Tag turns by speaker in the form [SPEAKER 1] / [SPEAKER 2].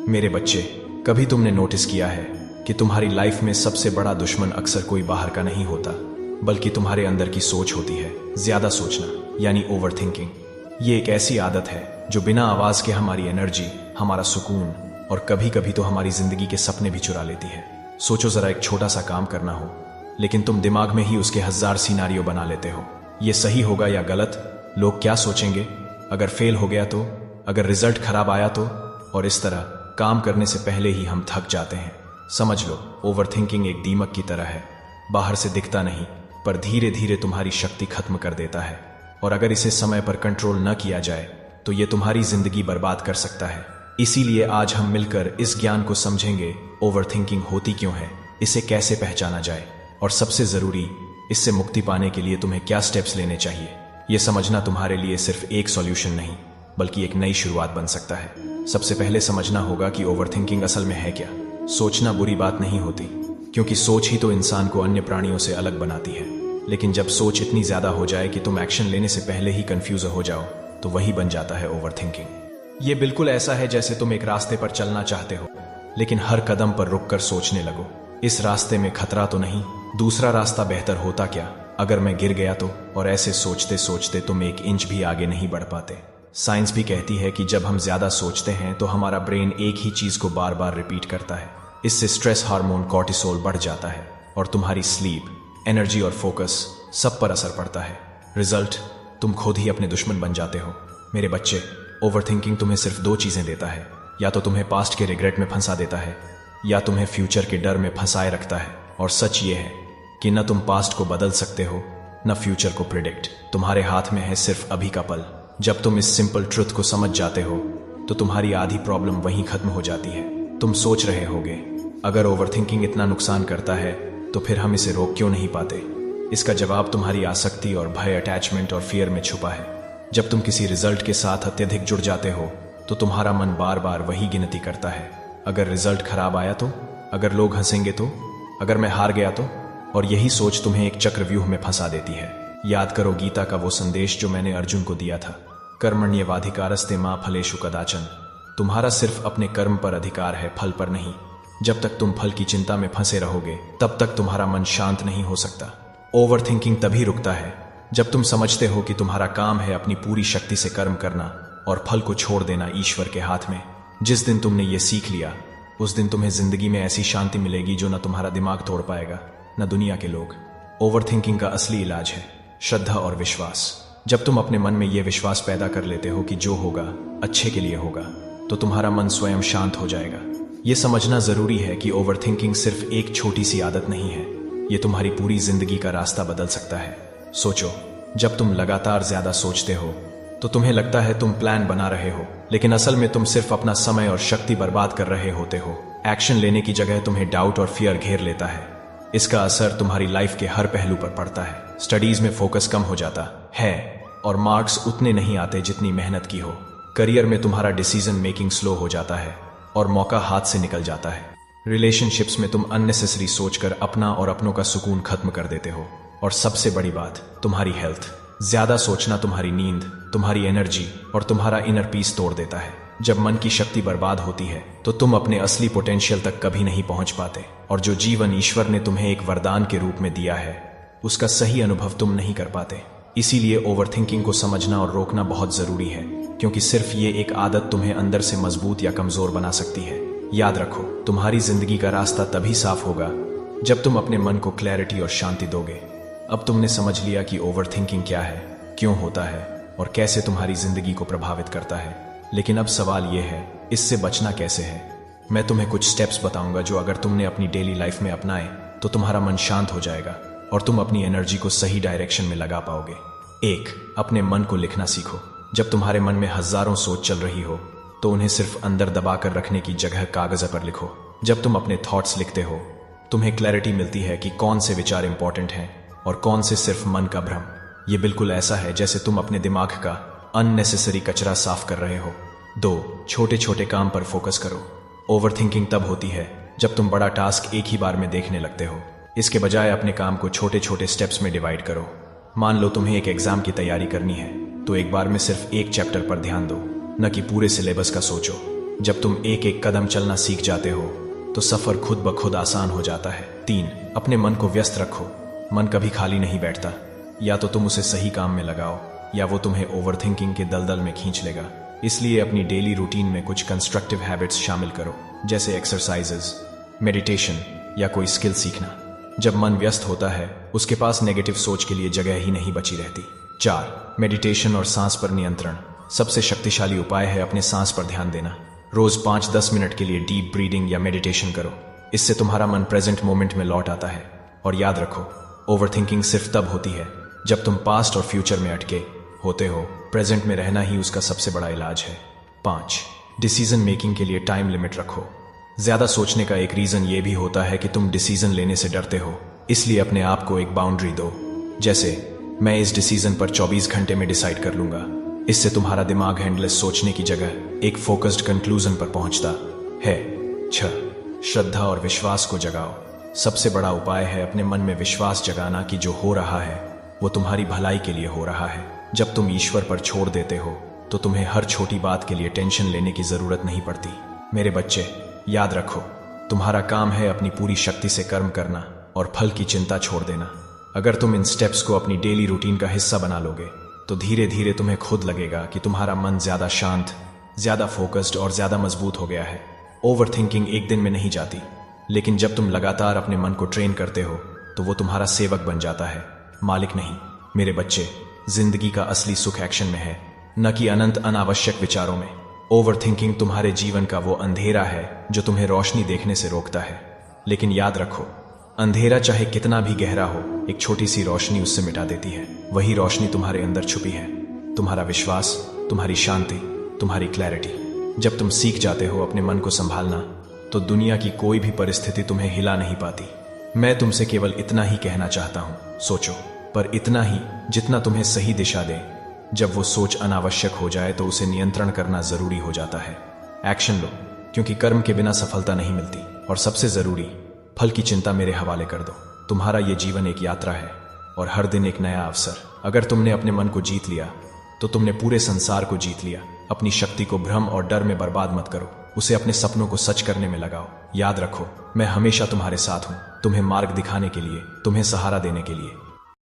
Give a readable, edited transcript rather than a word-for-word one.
[SPEAKER 1] मेरे बच्चे, कभी तुमने नोटिस किया है कि तुम्हारी लाइफ में सबसे बड़ा दुश्मन अक्सर कोई बाहर का नहीं होता, बल्कि तुम्हारे अंदर की सोच होती है। ज्यादा सोचना यानी ओवर थिंकिंग। ये एक ऐसी आदत है जो बिना आवाज के हमारी एनर्जी, हमारा सुकून और कभी कभी तो हमारी जिंदगी के सपने भी चुरा लेती है। सोचो जरा, एक छोटा सा काम करना हो, लेकिन तुम दिमाग में ही उसके 1000 सिनारियो बना लेते हो। ये सही होगा या गलत, लोग क्या सोचेंगे, अगर फेल हो गया तो, अगर रिजल्ट खराब आया तो, और इस तरह काम करने से पहले ही हम थक जाते हैं। समझ लो, ओवर थिंकिंग एक दीमक की तरह है। बाहर से दिखता नहीं, पर धीरे धीरे तुम्हारी शक्ति खत्म कर देता है। और अगर इसे समय पर कंट्रोल न किया जाए तो ये तुम्हारी जिंदगी बर्बाद कर सकता है। इसीलिए आज हम मिलकर इस ज्ञान को समझेंगे, ओवर थिंकिंग होती क्यों है, इसे कैसे पहचाना जाए, और सबसे जरूरी, इससे मुक्ति पाने के लिए तुम्हें क्या स्टेप्स लेने चाहिए। यह समझना तुम्हारे लिए सिर्फ एक सॉल्यूशन नहीं, बल्कि एक नई शुरुआत बन सकता है। सबसे पहले समझना होगा कि ओवर थिंकिंग असल में है क्या। सोचना बुरी बात नहीं होती, क्योंकि सोच ही तो इंसान को अन्य प्राणियों से अलग बनाती है। लेकिन जब सोच इतनी ज्यादा हो जाए कि तुम एक्शन लेने से पहले ही कंफ्यूज हो जाओ, तो वही बन जाता है ओवर थिंकिंग। ये बिल्कुल ऐसा है जैसे तुम एक रास्ते पर चलना चाहते हो, लेकिन हर कदम पर रुककर सोचने लगो, इस रास्ते में खतरा तो नहीं, दूसरा रास्ता बेहतर होता क्या, अगर मैं गिर गया तो। और ऐसे सोचते सोचते तुम एक इंच भी आगे नहीं बढ़ पाते। साइंस भी कहती है कि जब हम ज्यादा सोचते हैं तो हमारा ब्रेन एक ही चीज को बार बार रिपीट करता है। इससे स्ट्रेस हार्मोन कॉर्टिसोल बढ़ जाता है और तुम्हारी स्लीप, एनर्जी और फोकस सब पर असर पड़ता है। रिजल्ट, तुम खुद ही अपने दुश्मन बन जाते हो। मेरे बच्चे, ओवर थिंकिंग तुम्हें सिर्फ 2 चीजें देता है, या तो तुम्हें पास्ट के रिग्रेट में फंसा देता है, या तुम्हें फ्यूचर के डर में फंसाए रखता है। और सच ये है कि न तुम पास्ट को बदल सकते हो, न फ्यूचर को प्रिडिक्ट। तुम्हारे हाथ में है सिर्फ अभी का पल। जब तुम इस सिंपल ट्रुथ को समझ जाते हो तो तुम्हारी आधी प्रॉब्लम वहीं खत्म हो जाती है। तुम सोच रहे होगे, अगर ओवर थिंकिंग इतना नुकसान करता है तो फिर हम इसे रोक क्यों नहीं पाते। इसका जवाब तुम्हारी आसक्ति और भय, अटैचमेंट और फियर में छुपा है। जब तुम किसी रिजल्ट के साथ अत्यधिक जुड़ जाते हो तो तुम्हारा मन बार बार वही गिनती करता है। अगर रिजल्ट खराब आया तो, अगर लोग हंसेंगे तो, अगर मैं हार गया तो। और यही सोच तुम्हें एक चक्रव्यूह में फंसा देती है। याद करो गीता का वो संदेश जो मैंने अर्जुन को दिया था, कर्मण्येवाधिकारस्ते मा फलेषु कदाचन। तुम्हारा सिर्फ अपने कर्म पर अधिकार है, फल पर नहीं। जब तक तुम फल की चिंता में फंसे रहोगे तब तक तुम्हारा मन शांत नहीं हो सकता। ओवर थिंकिंग तभी रुकता है जब तुम समझते हो कि तुम्हारा काम है अपनी पूरी शक्ति से कर्म करना और फल को छोड़ देना ईश्वर के हाथ में। जिस दिन तुमने ये सीख लिया, उस दिन तुम्हें जिंदगी में ऐसी शांति मिलेगी जो न तुम्हारा दिमाग तोड़ पाएगा, न दुनिया के लोग। ओवर थिंकिंग का असली इलाज है श्रद्धा और विश्वास। जब तुम अपने मन में यह विश्वास पैदा कर लेते हो कि जो होगा अच्छे के लिए होगा, तो तुम्हारा मन स्वयं शांत हो जाएगा। यह समझना जरूरी है कि ओवर थिंकिंग सिर्फ एक छोटी सी आदत नहीं है, ये तुम्हारी पूरी जिंदगी का रास्ता बदल सकता है। सोचो, जब तुम लगातार ज्यादा सोचते हो तो तुम्हें लगता है तुम प्लान बना रहे हो, लेकिन असल में तुम सिर्फ अपना समय और शक्ति बर्बाद कर रहे होते हो। एक्शन लेने की जगह तुम्हें डाउट और फियर घेर लेता है। इसका असर तुम्हारी लाइफ के हर पहलू पर पड़ता है। स्टडीज में फोकस कम हो जाता है और मार्क्स उतने नहीं आते जितनी मेहनत की हो। करियर में तुम्हारा डिसीजन मेकिंग स्लो हो जाता है और मौका हाथ से निकल जाता है। रिलेशनशिप्स में तुम अननेसेसरी सोचकर अपना और अपनों का सुकून खत्म कर देते हो। और सबसे बड़ी बात, तुम्हारी हेल्थ। ज्यादा सोचना तुम्हारी नींद, तुम्हारी एनर्जी और तुम्हारा इनर पीस तोड़ देता है। जब मन की शक्ति बर्बाद होती है तो तुम अपने असली पोटेंशियल तक कभी नहीं पहुंच पाते, और जो जीवन ईश्वर ने तुम्हें एक वरदान के रूप में दिया है उसका सही अनुभव तुम नहीं कर पाते। इसीलिए ओवर थिंकिंग को समझना और रोकना बहुत जरूरी है, क्योंकि सिर्फ ये एक आदत तुम्हें अंदर से मजबूत या कमजोर बना सकती है। याद रखो, तुम्हारी जिंदगी का रास्ता तभी साफ होगा जब तुम अपने मन को क्लैरिटी और शांति दोगे। अब तुमने समझ लिया कि ओवर थिंकिंग क्या है, क्यों होता है और कैसे तुम्हारी जिंदगी को प्रभावित करता है। लेकिन अब सवाल यह है, इससे बचना कैसे है। मैं तुम्हें कुछ स्टेप्स बताऊंगा जो अगर तुमने अपनी डेली लाइफ में अपनाए तो तुम्हारा मन शांत हो जाएगा और तुम अपनी एनर्जी को सही डायरेक्शन में लगा पाओगे। 1. अपने मन को लिखना सीखो। जब तुम्हारे मन में हजारों सोच चल रही हो तो उन्हें सिर्फ अंदर दबाकर रखने की जगह कागज पर लिखो। जब तुम अपने थॉट्स लिखते हो तुम्हें क्लैरिटी मिलती है कि कौन से विचार इंपॉर्टेंट हैं और कौन से सिर्फ मन का भ्रम। ये बिल्कुल ऐसा है जैसे तुम अपने दिमाग का अननेसेसरी कचरा साफ कर रहे हो। 2. छोटे छोटे काम पर फोकस करो। ओवर थिंकिंग तब होती है जब तुम बड़ा टास्क एक ही बार में देखने लगते हो। इसके बजाय अपने काम को छोटे छोटे स्टेप्स में डिवाइड करो। मान लो तुम्हें एक एग्जाम की तैयारी करनी है, तो एक बार में सिर्फ एक चैप्टर पर ध्यान दो, न कि पूरे सिलेबस का सोचो। जब तुम एक एक कदम चलना सीख जाते हो तो सफर खुद ब खुद आसान हो जाता है। 3, अपने मन को व्यस्त रखो। मन कभी खाली नहीं बैठता। या तो तुम उसे सही काम में लगाओ या वो तुम्हें ओवरथिंकिंग के दलदल में खींच लेगा। इसलिए अपनी डेली रूटीन में कुछ कंस्ट्रक्टिव हैबिट्स शामिल करो, जैसे एक्सरसाइजेस, मेडिटेशन या कोई स्किल सीखना। जब मन व्यस्त होता है उसके पास नेगेटिव सोच के लिए जगह ही नहीं बची रहती। 4, मेडिटेशन और सांस पर नियंत्रण। सबसे शक्तिशाली उपाय है अपने सांस पर ध्यान देना। रोज 5-10 मिनट के लिए डीप ब्रीदिंग या मेडिटेशन करो। इससे तुम्हारा मन प्रेजेंट मोमेंट में लौट आता है। और याद रखो, ओवरथिंकिंग सिर्फ तब होती है जब तुम पास्ट और फ्यूचर में अटके होते हो। प्रेजेंट में रहना ही उसका सबसे बड़ा इलाज है। 5, डिसीजन मेकिंग के लिए टाइम लिमिट रखो। ज्यादा सोचने का एक रीजन ये भी होता है कि तुम डिसीजन लेने से डरते हो। इसलिए अपने आप को एक बाउंड्री दो, जैसे मैं इस डिसीजन पर 24 घंटे में डिसाइड कर लूंगा। इससे तुम्हारा दिमाग हैंडलेस सोचने की जगह एक फोकस्ड कंक्लूजन पर पहुंचता है। 6, श्रद्धा और विश्वास को जगाओ। सबसे बड़ा उपाय है अपने मन में विश्वास जगाना कि जो हो रहा है वो तुम्हारी भलाई के लिए हो रहा है। जब तुम ईश्वर पर छोड़ देते हो तो तुम्हें हर छोटी बात के लिए टेंशन लेने की जरूरत नहीं पड़ती। मेरे बच्चे, याद रखो, तुम्हारा काम है अपनी पूरी शक्ति से कर्म करना और फल की चिंता छोड़ देना। अगर तुम इन स्टेप्स को अपनी डेली रूटीन का हिस्सा बना लोगे तो धीरे धीरे तुम्हें खुद लगेगा कि तुम्हारा मन ज्यादा शांत, ज्यादा फोकस्ड और ज्यादा मजबूत हो गया है। ओवरथिंकिंग एक दिन में नहीं जाती, लेकिन जब तुम लगातार अपने मन को ट्रेन करते हो तो वो तुम्हारा सेवक बन जाता है, मालिक नहीं। मेरे बच्चे, जिंदगी का असली सुख एक्शन में है, न कि अनंत अनावश्यक विचारों में। ओवरथिंकिंग तुम्हारे जीवन का वो अंधेरा है जो तुम्हें रोशनी देखने से रोकता है। लेकिन याद रखो, अंधेरा चाहे कितना भी गहरा हो, एक छोटी सी रोशनी उससे मिटा देती है। वही रोशनी तुम्हारे अंदर छुपी है, तुम्हारा विश्वास, तुम्हारी शांति, तुम्हारी क्लैरिटी। जब तुम सीख जाते हो अपने मन को संभालना तो दुनिया की कोई भी परिस्थिति तुम्हें हिला नहीं पाती। मैं तुमसे केवल इतना ही कहना चाहता हूं, सोचो, पर इतना ही जितना तुम्हें सही दिशा दे। जब वो सोच अनावश्यक हो जाए तो उसे नियंत्रण करना जरूरी हो जाता है। एक्शन लो, क्योंकि कर्म के बिना सफलता नहीं मिलती। और सबसे जरूरी, फल की चिंता मेरे हवाले कर दो। तुम्हारा ये जीवन एक यात्रा है और हर दिन एक नया अवसर। अगर तुमने अपने मन को जीत लिया तो तुमने पूरे संसार को जीत लिया। अपनी शक्ति को भ्रम और डर में बर्बाद मत करो, उसे अपने सपनों को सच करने में लगाओ। याद रखो, मैं हमेशा तुम्हारे साथ हूं, तुम्हें मार्ग दिखाने के लिए, तुम्हें सहारा देने के लिए।